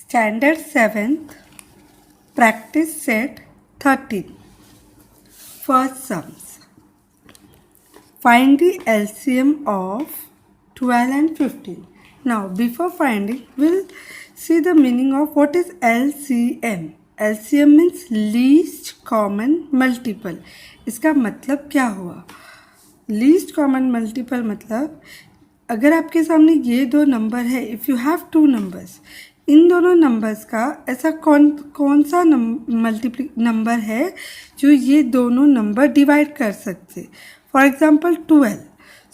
Standard 7th, practice set 13. First sums. Find the LCM of 12 and 15. Now, before finding, we'll see the meaning of what is LCM. LCM means least common multiple. इसका मतलब क्या हुआ? Least common multiple मतलब अगर आपके सामने ये दो नंबर है, if you have two numbers, इन दोनों नंबर्स का ऐसा कौन सा मल्टीप्ली नंबर है जो ये दोनों नंबर डिवाइड कर सकते. For example 12.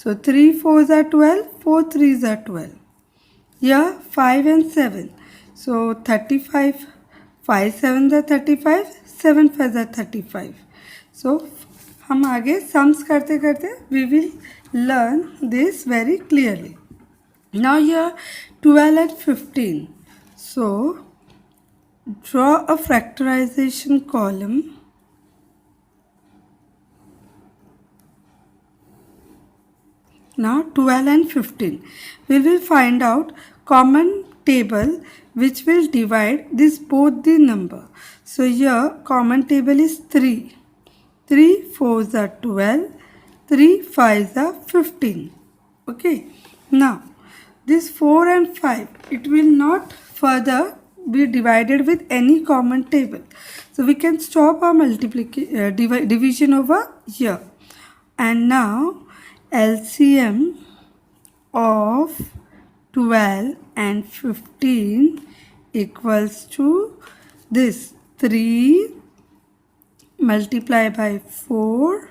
So 3 4s are 12, 4 3s are 12. या 5 and 7. So 35, 5 7s are 35, 7 5s are 35. सो हम आगे सम्स करते करते we will learn this very clearly. Now here 12 and 15. So draw a factorization column. Now 12 and 15. We will find out common table which will divide this both the number. So here common table is 3. 3 4s are 12. 3 5s are 15. Okay. Now this 4 and 5, it will not further be divided with any common table. So we can stop our division over here. And now LCM of 12 and 15 equals to this 3 multiplied by 4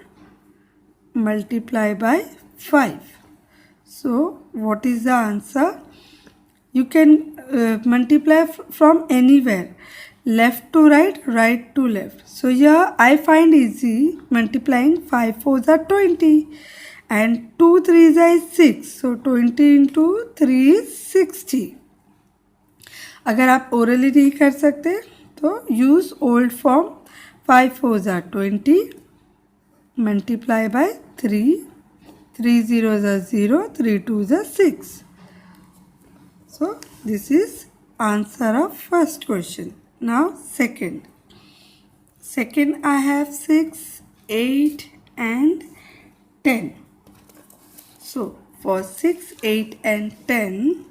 multiplied by 5. So what is the answer? You can multiply from anywhere, left to right, right to left. So here I find easy multiplying. 5 4s are 20 and 2 3s are 6. So 20 into 3 is 60. अगर आप orally नहीं कर सकते तो use old form. 5 4s are 20 multiply by 3. 3 zeros are 0, 3 2s are 6. So this is answer of first question. Now second. Second I have 6, 8 and 10. So for 6, 8 and 10,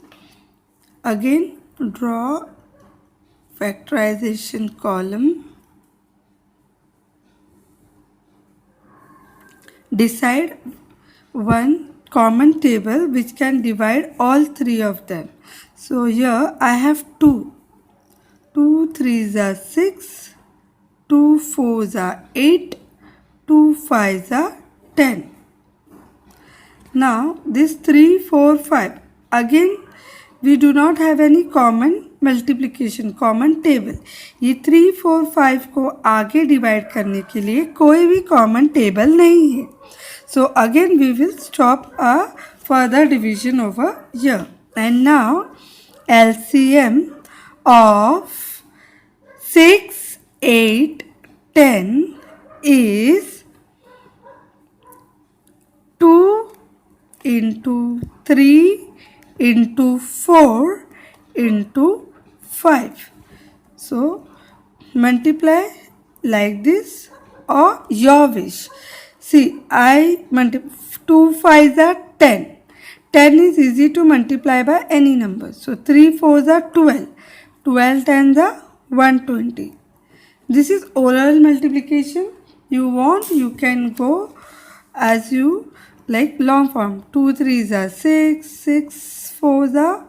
again draw factorization column. Decide one common table which can divide all three of them. So here I have 2. 2 3s are 6. 2 4s are 8. 2 5s are 10. Now this 3 4 5, again we do not have any common multiplication, common table. ये 3 4 5 को आगे divide करने के लिए कोई भी common table नहीं है. So again we will stop a further division over here. And now LCM of 6, 8, 10 is 2 into 3 into 4 into 5. So multiply like this or your wish. See, I multiply 2 5s are 10. 10 is easy to multiply by any number. So 3 4s are 12. 12 10s are 120. This is oral multiplication. You want, you can go as you like long form. 2 3s are 6. 6 4s are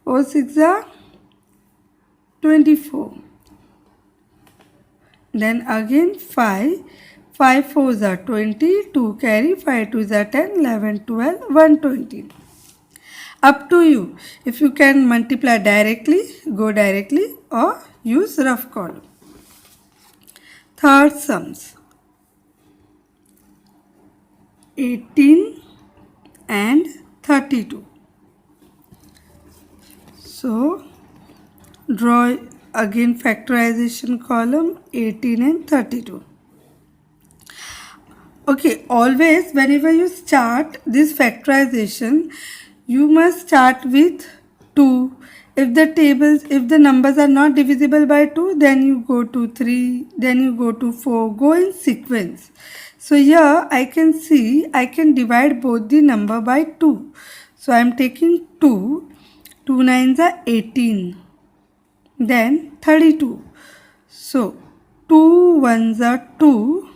4 6 are 24. Then again 5. 5 4s are 20, 2 carry, 5 2s are 10, 11, 12, 120. Up to you. If you can multiply directly, go directly or use rough column. Third sums. 18 and 32. So draw again factorization column 18 and 32. Okay, always whenever you start this factorization, you must start with 2. if the numbers are not divisible by 2, then you go to 3, then you go to 4, go in sequence. So here I can see I can divide both the number by 2. So I am taking 2, 2 nines are 18, then 32. So 2 ones are 2,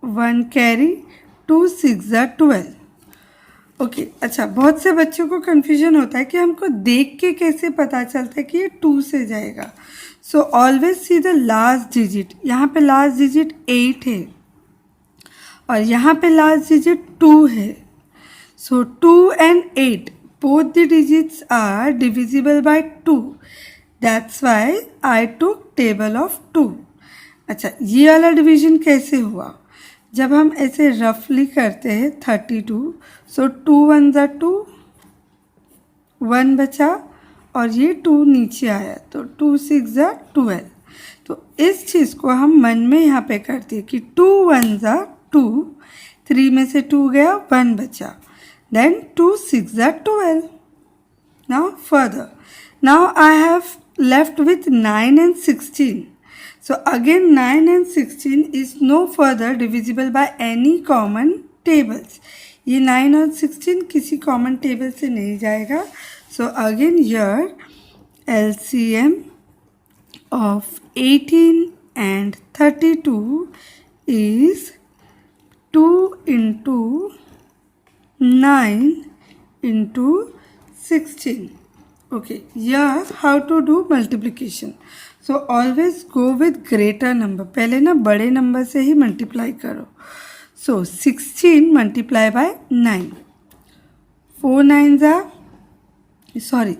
1 carry, 2 6 are 12. Okay अच्छा, बहुत से बच्चों को confusion होता है कि हमको देख के कैसे पता चलता है कि ये 2 से जाएगा. So always see the last digit. यहाँ पे लास्ट डिजिट 8 है और यहाँ पे लास्ट डिजिट 2 है. सो 2 and 8 both the digits are divisible by 2. That's why I took table of 2. अच्छा, ये वाला डिवीजन कैसे हुआ? जब हम ऐसे रफली करते हैं 32, सो 2 1 2, 1 बचा और ये 2 नीचे आया तो 2 6 12. तो इस चीज़ को हम मन में यहाँ पे करते हैं कि 2 1 2, 3 में से 2 गया, 1 बचा, then 2 6 12. Now further, now I have left with 9 and 16. So again 9 and 16 is no further divisible by any common tables. ये 9 और 16 किसी common table से नहीं जाएगा. So again here LCM of 18 and 32 is 2 into 9 into 16. Okay, here how to do multiplication. So always go with greater number. पहले ना बड़े number से ही मल्टीप्लाई करो. So 16 multiply by 9. 4 9s are, sorry,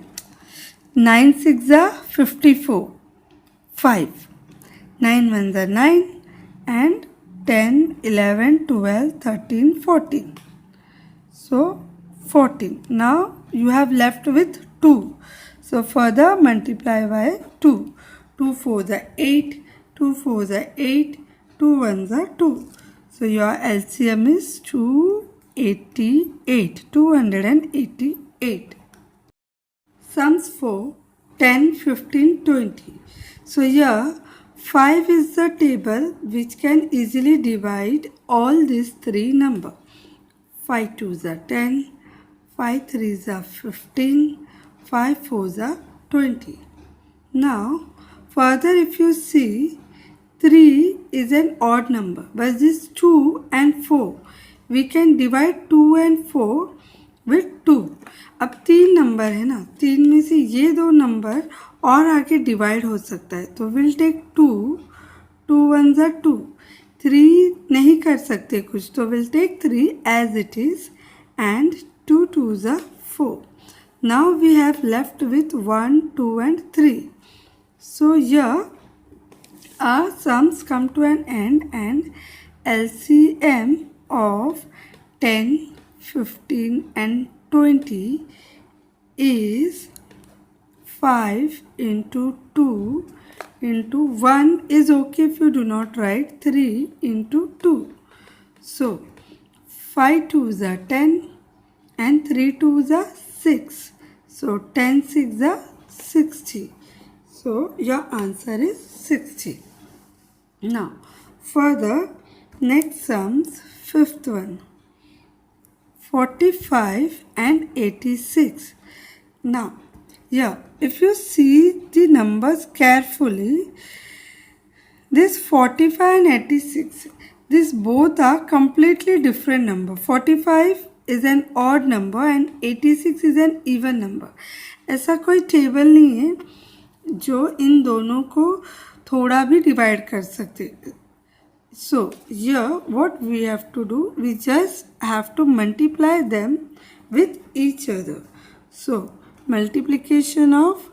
9 6s are 54. 5. 9 1s are 9 and 10, 11, 12, 13, 14. So 14. Now you have left with 2. So further multiply by 2. 2 4s are 8, 2 4s are 8, 2 1s are 2. So your LCM is 288, 288. Sums for 10, 15, 20. So here 5 is the table which can easily divide all these three numbers. 5 2s are 10, 5 3s are 15, 5 4s are 20. Now further, if you see, 3 is an odd number, but this 2 and 4, we can divide 2 and 4 with 2. अब 3 number है ना, 3 में से ये 2 number और आगे divide हो सकता है, तो विल टेक 2, 2 1s are 2, 3 नहीं कर सकते कुछ, तो will take 3 as it is and 2 2s are 4. Now we have left with 1, 2 and 3. So here our sums come to an end and LCM of 10, 15 and 20 is 5 into 2 into 1 is okay if you do not write 3 into 2. So 5 2s are 10 and 3 2s are 6. So 10 6 are 60. So your answer is 60. Now further, next sums, fifth one, 45 and 86. Now here if you see the numbers carefully, this 45 and 86, these both are completely different number. 45 is an odd number and 86 is an even number. ऐसा कोई table नहीं है जो इन दोनों को थोड़ा भी divide कर सकते. So here what we have to do, we just have to multiply them with each other. So multiplication of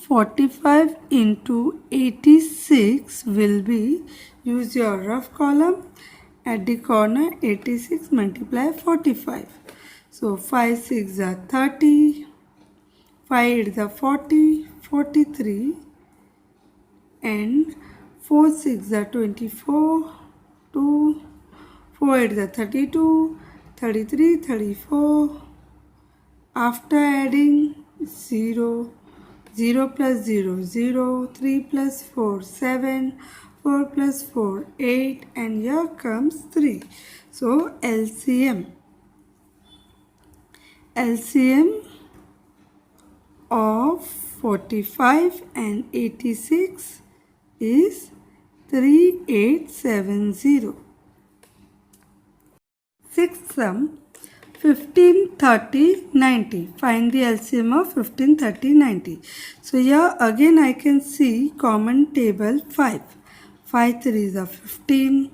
45 into 86 will be, use your rough column at the corner, 86 multiply 45. So 5 6 are 30, 5 8 are 40, 43 and 4 6 are 24, 2, 4 8 are 32, 33, 34. After adding 0, 0 plus 0, 0, 3 plus 4, 7, 4 plus 4, 8, and here comes 3. So LCM of 45 and 86 is 3870. Sixth sum, 15, 30, 90. Find the LCM of 15, 30, 90. So here again I can see common table 5. 5 3s are 15,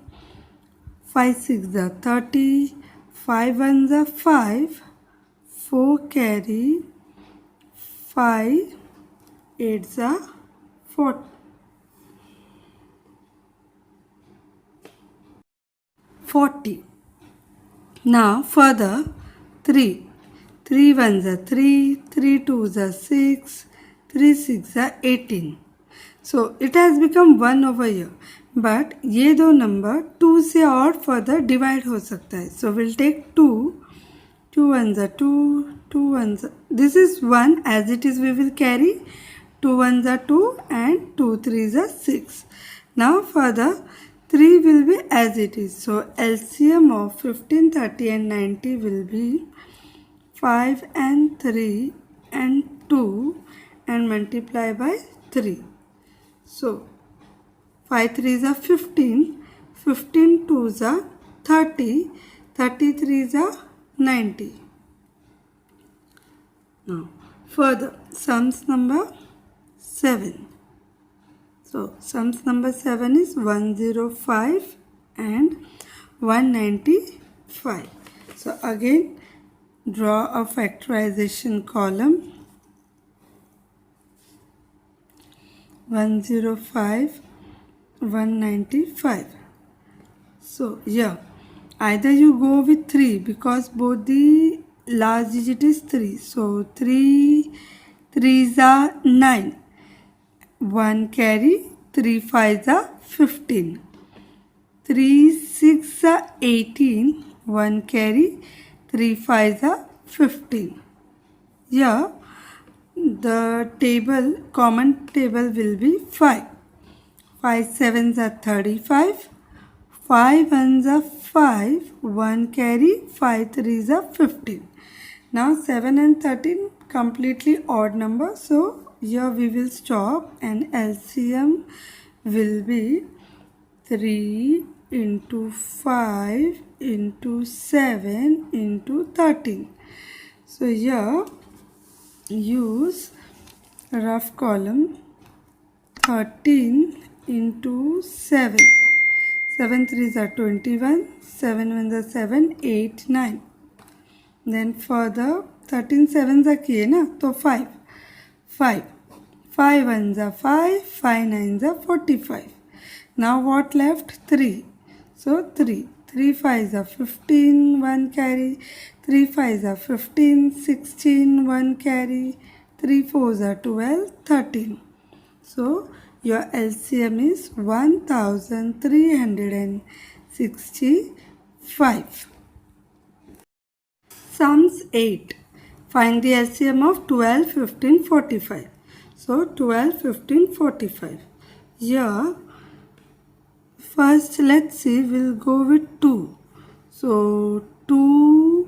5 6s are 30, 5 1s are 5, 4 carry, 5 8s are 40. Now further 3 1s are 3, 3 2s are 6, 3 6 are 18. So it has become 1 over here. But ये दो number 2 से और further divide हो सकता है. So we'll take 2. 2 1s are 2, 2 1s are, this is 1 as it is we will carry. 2 1s are 2 and 2 3s are 6. Now further 3 will be as it is. So LCM of 15, 30 and 90 will be 5 and 3 and 2 and multiply by 3. So 5 3s are 15, 15 2s are 30, 30 3s are 90. Now further sums number 7. So sums number 7 is 105 and 195. So again draw a factorization column. 105, 195. So here either you go with 3 because both the last digit is 3. So 3 3s are 9. 1 carry, 3 5s are 15. 3 6 are 18. 1 carry, 3 5s are 15. Here the table, common table will be 5. 5 7s are 35. 5 1s are 5. 1 carry, 5 3s are 15. Now 7 and 13 completely odd number. So here we will stop and LCM will be 3 into 5 into 7 into 13. So here use rough column 13 into 7. 7 3s are 21, 7 1s are 7, 8, 9. Then further 13 7s are किए ना तो 5. 5 1s are 5, 5 9s are 45. Now what left? 3. So 3 5s are 15, 1 carry. 3 5s are 15, 16, 1 carry. 3 4s are 12, 13. So your LCM is 1365. Sums 8. Find the LCM of 12, 15, 45. So 12, 15, 45. Here first let's see, we'll go with 2. So 2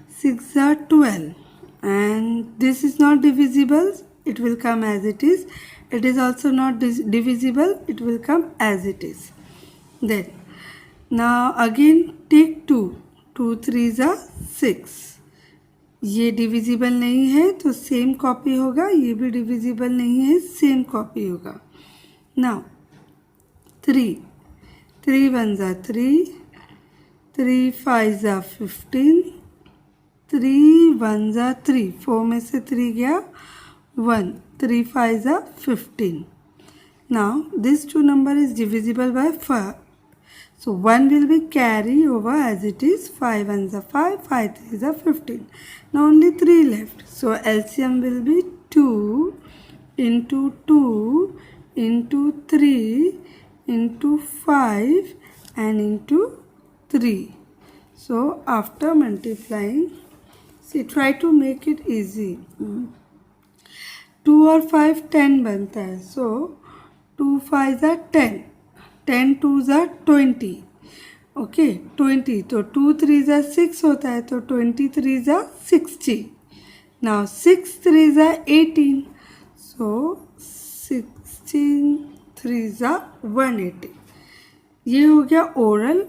6 are 12 and this is not divisible, it will come as it is. It is also not divisible, it will come as it is. Then now again take 2. 2 3s are 6. ये divisible नहीं है तो same copy होगा, ये भी divisible नहीं है same copy होगा. Now 3 1s are 3, 3 5s are 15, 3 1s are 3, 4 में से 3 गया 1, 3 5s are 15. Now this two number is divisible by 5. So 1 will be carry over as it is. 5 1s are 5, 5 3s are 15. Now only 3 left. So LCM will be 2 into 2 into 3 into 5 and into 3. So after multiplying, see, try to make it easy. 2 और 5 10 बनता है, सो 2 5 ज़ा 10, 10 2 ज़ा 20, okay 20, तो 2 3 ज़ा 6 होता है, तो 23 ज़ा 60. नाउ 6 3 ज़ा 18, सो 16 3 ज़ा 180. ये हो गया oral.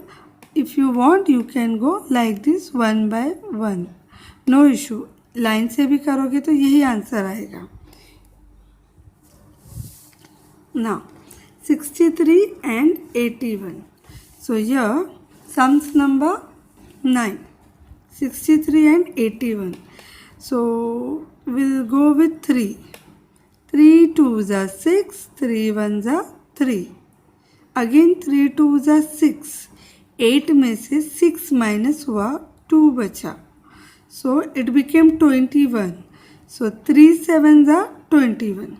If you want you can go like this 1 by 1, no issue. Line से भी करोगे तो यही आंसर आएगा. Now 63 and 81. So here sums number 9. 63 and 81. So we'll go with 3. 3 2s are 6, 3 1s are 3. Again 3 2s are 6. 8 में से 6 minus हुआ, 2 बचा. So it became 21. So 3 7s are 21.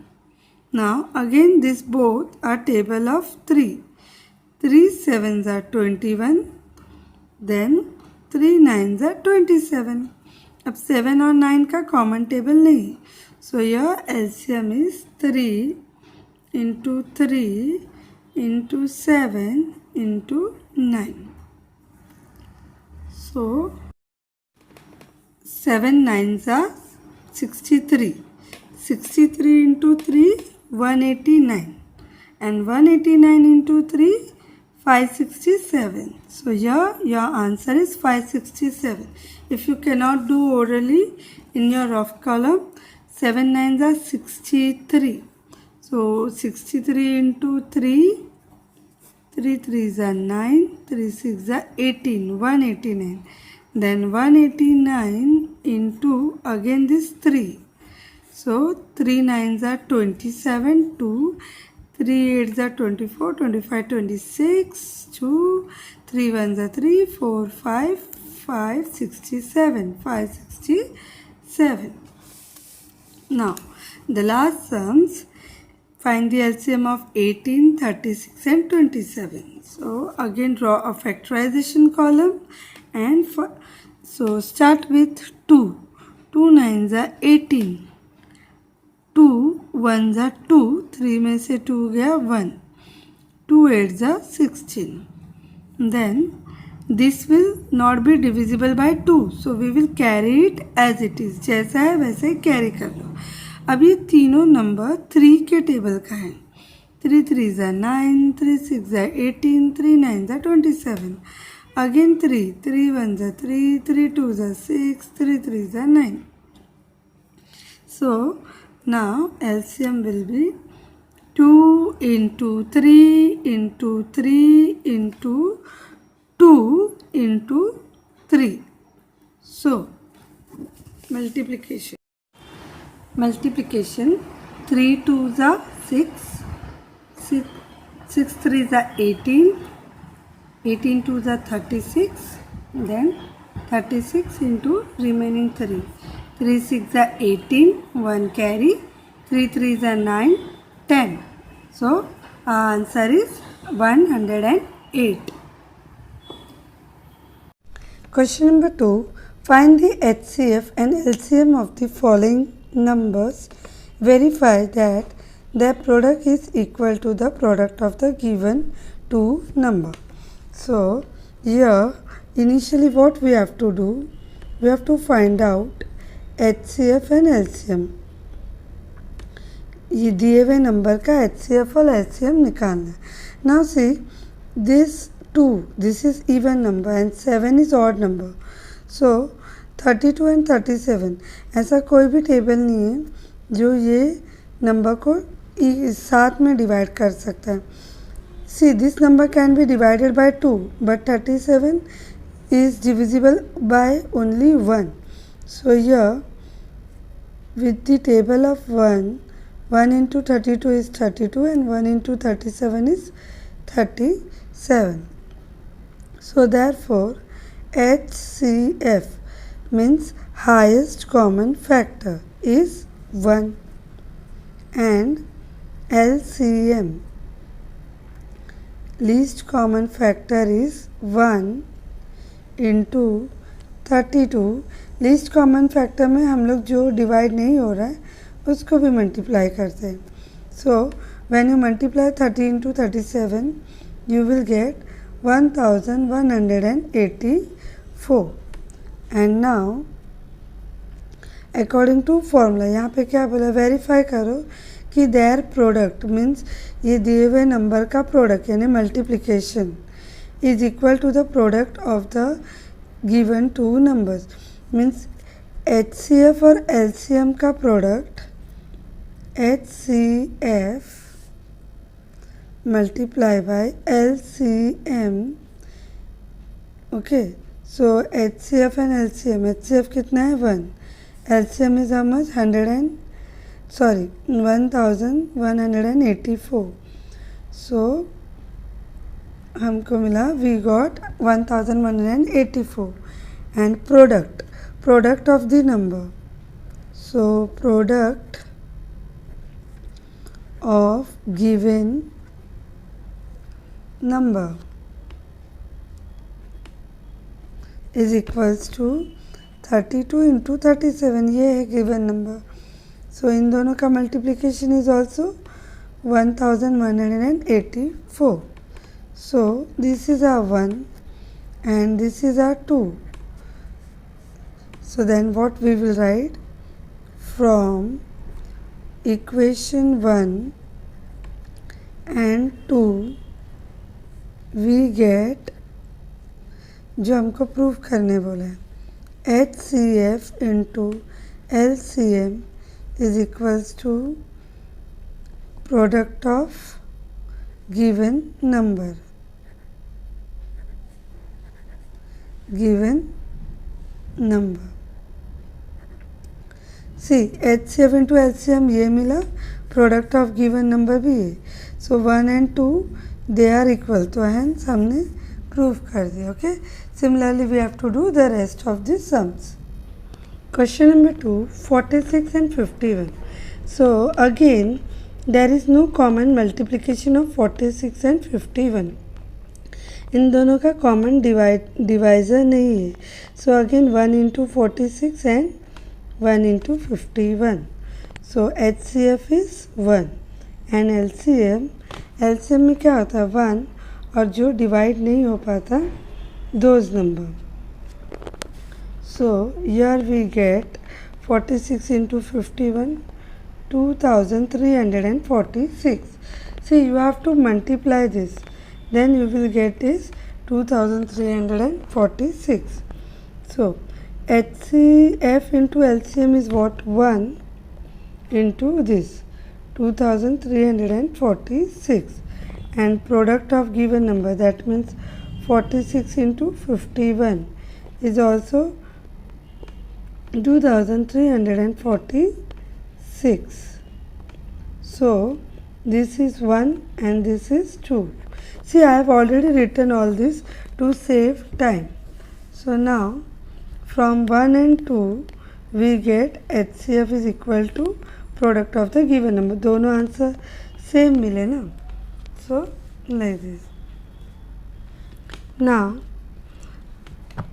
Now again this both are table of 3. 3 7s are 21. Then 3 9s are 27. अब 7 और 9 का common table नहीं. So your LCM is 3 into 3 into 7 into 9. So 7 9s are 63. 63 into 3 189, and 189 into 3 567. So here your answer is 567. If you cannot do orally, in your rough column 7 9s are 63. So 63 into 3, 3 3s are 9, 3 6s are 18, 189. Then 189 into again this 3. So 3 9s are 27, 2, 3 8s are 24, 25 26, 2, 3 1s are 3, 4 5, 567, 567. Now the last sums, find the LCM of 18, 36 and 27. So again draw a factorization column, and so start with 2. 2 9s are 18. 2 1s are 2, 3 में से 2 गया 1, 2 8s are 16. Then this will not be divisible by 2, so we will carry it as it is. जैसा है वैसे carry कर लो. अब ये तीनों नंबर 3 के टेबल का है. 3 3s are 9, 3 6s are 18, 3 9s are 27. Again 3, 3 1s are 3, 3 2s are 6, 3 3s are 9. So now LCM will be 2 into 3 into 3 into 2 into 3. So multiplication. 3 2s are 6, 6 3s are 18, 18 2s are 36, then 36 into remaining 3. 3 6 are 18, 1 carry, 3 3s are 9, 10. So our answer is 108. Question number 2. Find the HCF and LCM of the following numbers. Verify that their product is equal to the product of the given two number. So here initially what we have to do, we have to find out HCF and LCM. ये दिए हुए number का HCF और LCM निकालना है. Now see this 2, this is even number and 7 is odd number. So 32 and 37, ऐसा कोई भी टेबल नहीं है जो ये नंबर को साथ में डिवाइड कर सकता है. See this number can be divided by 2, but 37 is divisible by only 1. So here with the table of 1, 1 into 32 is 32 and 1 into 37 is 37. So therefore HCF means highest common factor is 1, and LCM least common factor is 1 into 32. Least common factor में हम लोग जो divide नहीं हो रहा है उसको भी मल्टीप्लाई करते हैं. So when you multiply 30 into 37, you will get 1184. And now according to formula यहाँ पे क्या बोला, वेरीफाई करो कि देयर प्रोडक्ट मीन्स ये दिए हुए नंबर का प्रोडक्ट यानी multiplication is equal to the product of the given two numbers. Means HCF और LCM का product HCF multiply by LCM. Okay, so HCF and LCM. HCF कितना है 1. LCM is how much 1184. So हमको मिला we got 1184 and product of the number. So product of given number is equals to 32 into 37. ये है given number. सो इन दोनों का multiplication is also 1184. So this is our 1 and this is our 2. So then what we will write from equation 1 and 2 we get जो हमको prove करने बोला है HCF into LCM is equals to product of given number. See, HCF into LCM ये मिला, product of given number भी है. So 1 and 2 they are equal. तो hence हमने प्रूव कर दिया. Okay, similarly we have to do the rest of the sums. Question number 2, 46 and 51. So again there is no common multiplication of 46 and 51. इन दोनों का common divisor नहीं है. So again 1 into 46 and 1 into 51. So HCF is 1 and LCM में क्या होता है 1 और जो डिवाइड नहीं हो पाता those number. So here we get 46 into 51, 2346. See, you have to multiply this, then you will get is 2346. So HCF into LCM is what, 1 into this 2346 and product of given number, that means 46 into 51 is also 2346. So this is 1 and this is 2. See, I have already written all this to save time. So now from 1 and 2 we get HCF is equal to product of the given number. दोनों answer same मिले ना. So like this. Now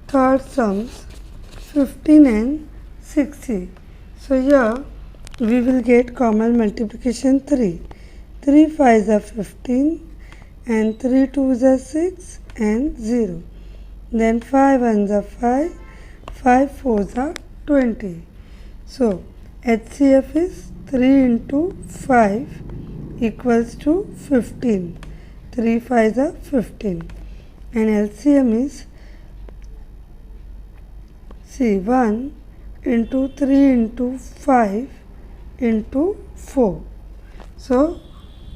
third sums 15 and 60. So here we will get common multiplication 3. 3 5s are 15 and 3 2s are 6 and 0. Then 5 1s are 5, 5 4s are 20. So HCF is 3 into 5 equals to 15. 3 5s are 15. And LCM is, see, 1 into 3 into 5 into 4. So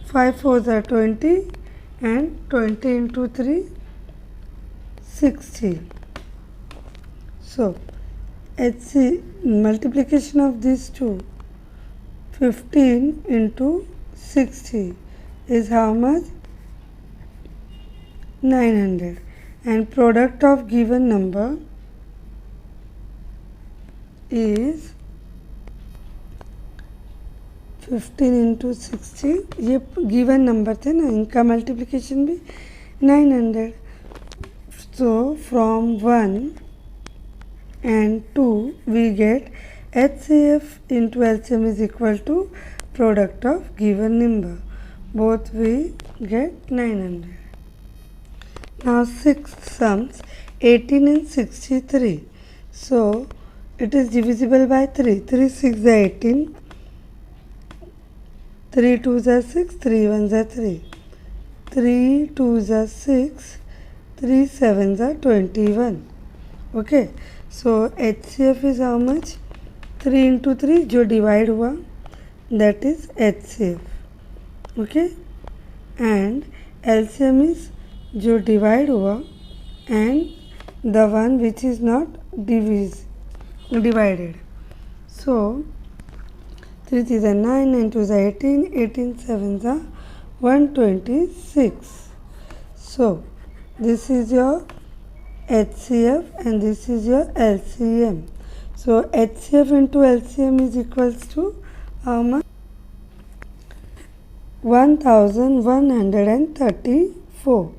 5 4s are 20 and 20 into 3 60. So HC multiplication of these two, 15 into 60 is how much, 900. And product of given number is 15 into 60. ये given number थे ना, इनका multiplication भी 900. So from 1 and 2 we get HCF into LCM is equal to product of given number. Both we get 900. Now sixth sums 18 and 63. So it is divisible by 3. 3 6 is 18. 3 2s are 6. 3 1s are 3. 3 2s are 6. 3 7s are 21. Okay. So HCF is how much? 3 into 3 जो divide हुआ, that is HCF. Okay. And LCM is जो divide हुआ and the one which is not divided. So 3 3s are 9, 9 2s are 18, 18 7s are 126. So this is your HCF and this is your LCM. So HCF into LCM is equals to how much? 1134,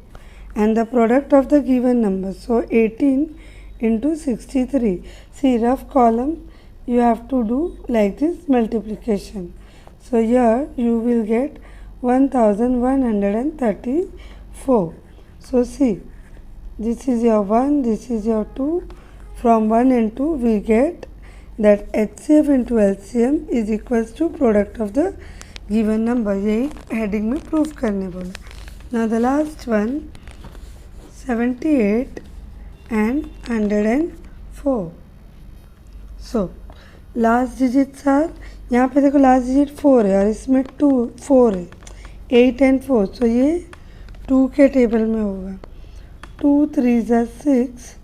and the product of the given number. So 18 into 63. See, rough column you have to do like this multiplication. So here you will get 1134. So see, this is your 1, this is your 2. From 1 and 2 we get that HCF into LCM is equals to product of the given number. यही heading में proof करने बोला. Now the last one 78 and 104. So last digits are, यहाँ पे देखो last digit 4 है और इसमें 4 है, 8 and 4. So ये 2 के टेबल में होगा. 2 3s are 6,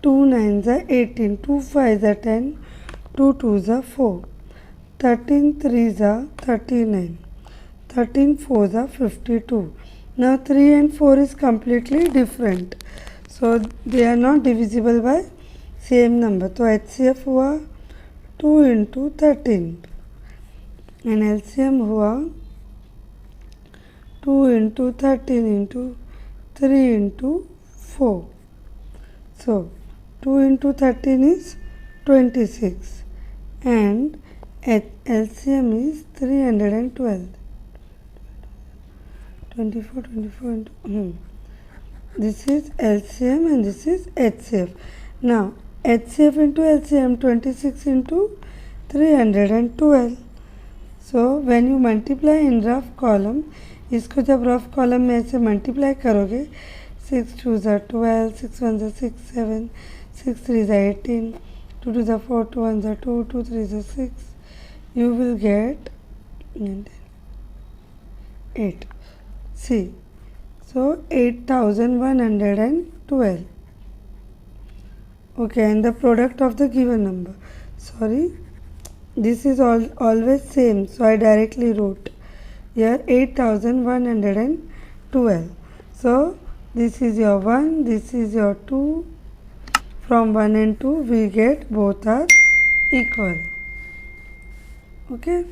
2 9s are 18, 2 5s are 10, 2 2s are 4, 13 3s are 39, 13 4s are 52. Now 3 and 4 is completely different. So they are not divisible by same number. तो HCF हुआ 2 into 13 and LCM हुआ 2 into 13 into 3 into 4. So 2 into 13 is 26 and LCM is 312. 24 into this is LCM and this is HCF. Now HCF into LCM 26 into 312. So when you multiply in rough column, इसको जब rough column में ऐसे multiply करोगे, 6 2s are 12, 6 1s are 6 7, 6 3s are 18, 2 2s are 4, 2 1s are 2, 2 3s are 6. You will get 8. See, so 8112. Okay, and the product of the given number. Sorry, this is always same, so I directly wrote here 8112. So this is your 1, this is your 2. From 1 and 2 we get both are equal. Okay.